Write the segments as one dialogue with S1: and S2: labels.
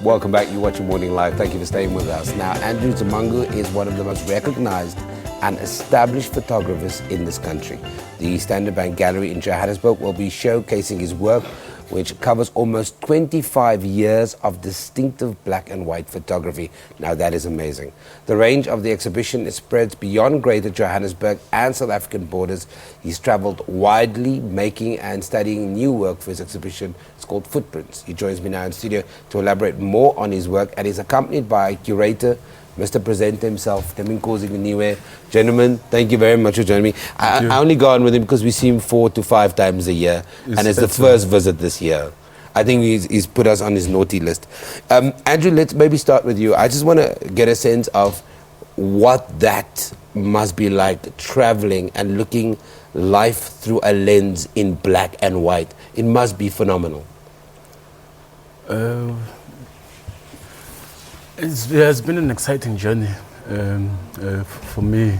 S1: Welcome back. You're watching Morning Live. Thank you for staying with us. Now, Andrew Tshabangu is one of the most recognized and established photographers in this country. The Standard Bank Gallery in Johannesburg will be showcasing his work, which covers almost 25 years of distinctive black and white photography. Now that is amazing. The range of the exhibition spreads beyond Greater Johannesburg and South African borders. He's traveled widely, making and studying new work for his exhibition. It's called Footprints. He joins me now in studio to elaborate more on his work, and he's accompanied by curator, Mr. Presenter himself, Gentlemen, thank you very much for joining me. I only go on with him because we see him 4 to 5 times a year, and it's the first visit this year. I think he's put us on his naughty list. Andrew, let's maybe start with you. I just want to get a sense of what that must be like, traveling and looking life through a lens in black and white. It must be phenomenal.
S2: It has been an exciting journey for me,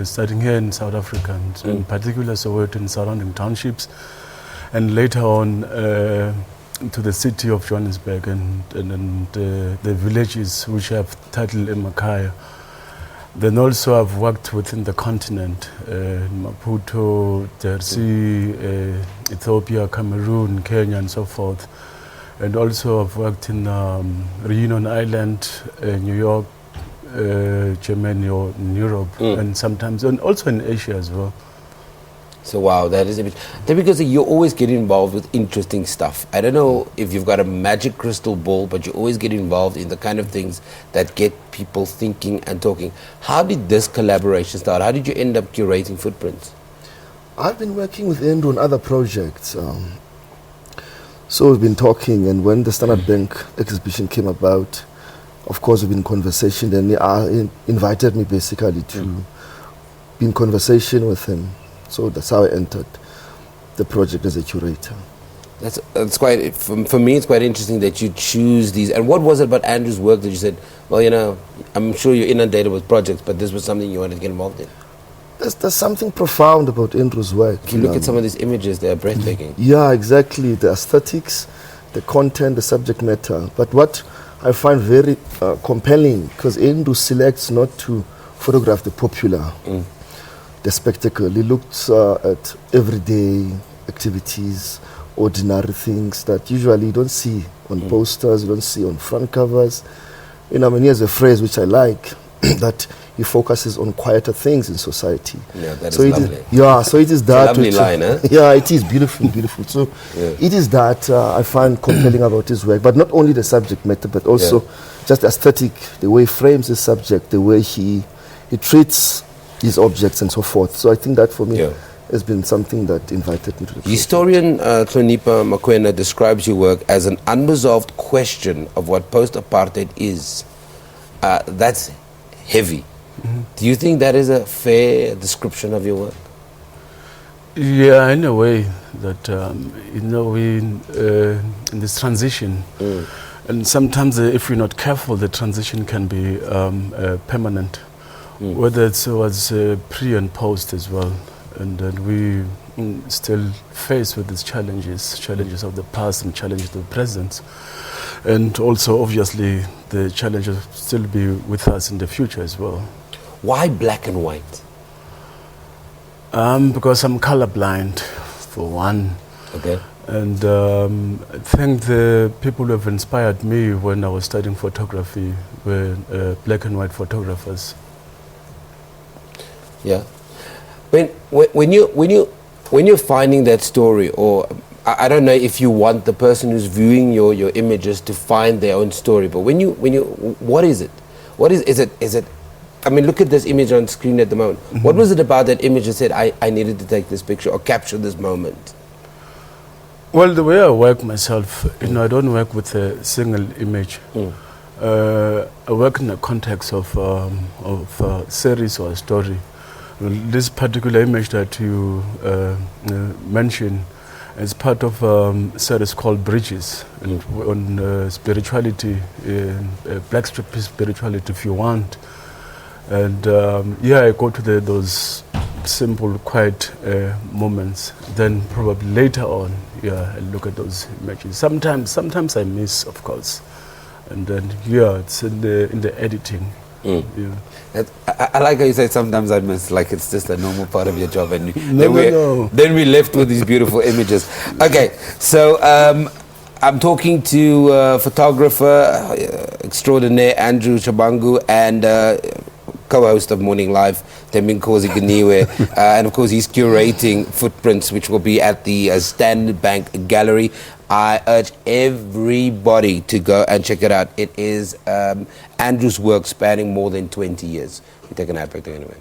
S2: starting here in South Africa, and in particular Soweto and surrounding townships, and later on to the city of Johannesburg and the villages which have titled Emakaya. Then also I've worked within the continent, Maputo, DRC, Ethiopia, Cameroon, Kenya and so forth. And also I've worked in Reunion Island, New York, Germany, or in Europe, and sometimes, and also in Asia as well.
S1: So wow, that is a bit. Because you always get involved with interesting stuff. I don't know if you've got a magic crystal ball, but you always get involved in the kind of things that get people thinking and talking. How did this collaboration start? How did you end up curating Footprints?
S3: I've been working with Andrew on other projects. So we've been talking, and when the Standard Bank exhibition came about, of course we've been in conversation. Then he invited me basically to be in conversation with him. So that's how I entered the project as a curator.
S1: That's quite, for me it's quite interesting that you choose these. And what was it about Andrew's work that you said, well, you know, I'm sure you're inundated with projects, but this was something you wanted to get involved in?
S3: There's something profound about Andrew's work.
S1: If you look at some of these images, they're breathtaking.
S3: Yeah, exactly. The aesthetics, the content, the subject matter. But what I find very compelling, because Andrew selects not to photograph the popular, the spectacle. He looks at everyday activities, ordinary things that usually you don't see on posters, you don't see on front covers. You know, I mean, he has a phrase which I like, that he focuses on quieter things in society.
S1: Yeah, that is lovely.
S3: So it is that.
S1: It's a lovely line, eh?
S3: Yeah, it is beautiful, beautiful. So it is that I find compelling about his work, but not only the subject matter, but also just the aesthetic, the way he frames his subject, the way he treats his objects and so forth. So I think that for me has been something that invited me to the project.
S1: Historian Hlonipha Mokoena describes your work as an unresolved question of what post-apartheid is. That's heavy. Do you think that is a fair description of your work?
S2: Yeah, in a way that, you know, we in this transition, and sometimes if we're not careful, the transition can be permanent, whether it was pre and post as well. And then we still faced with these challenges of the past and challenges of the present. And also, obviously, the challenges still be with us in the future as well.
S1: Why black and white?
S2: Because I'm colorblind, for one.
S1: Okay.
S2: And I think the people who have inspired me when I was studying photography were black and white photographers.
S1: Yeah. When you're finding that story, or I don't know if you want the person who's viewing your images to find their own story, but when you what is it? Is it? I mean, look at this image on screen at the moment. What was it about that image that said I needed to take this picture or capture this moment?
S2: Well, the way I work myself, you know, I don't work with a single image. I work in the context of a series or a story. This particular image that you mentioned is part of a series called Bridges on spirituality, black spirituality, if you want. And I go to those simple, quiet moments. Then probably later on, I look at those images. Sometimes I miss, of course. and then it's in the editing. Yeah.
S1: I like how you say sometimes I miss, like it's just a normal part of your job, and
S2: No.
S1: then we're left with these beautiful images. Okay, so I'm talking to photographer extraordinaire Andrew Tshabangu and co-host of Morning Live, Teminkosi Ganiwe, and of course he's curating Footprints, which will be at the Standard Bank Gallery. I urge everybody to go and check it out. It is Andrew's work spanning more than 20 years. We take an ad break anyway.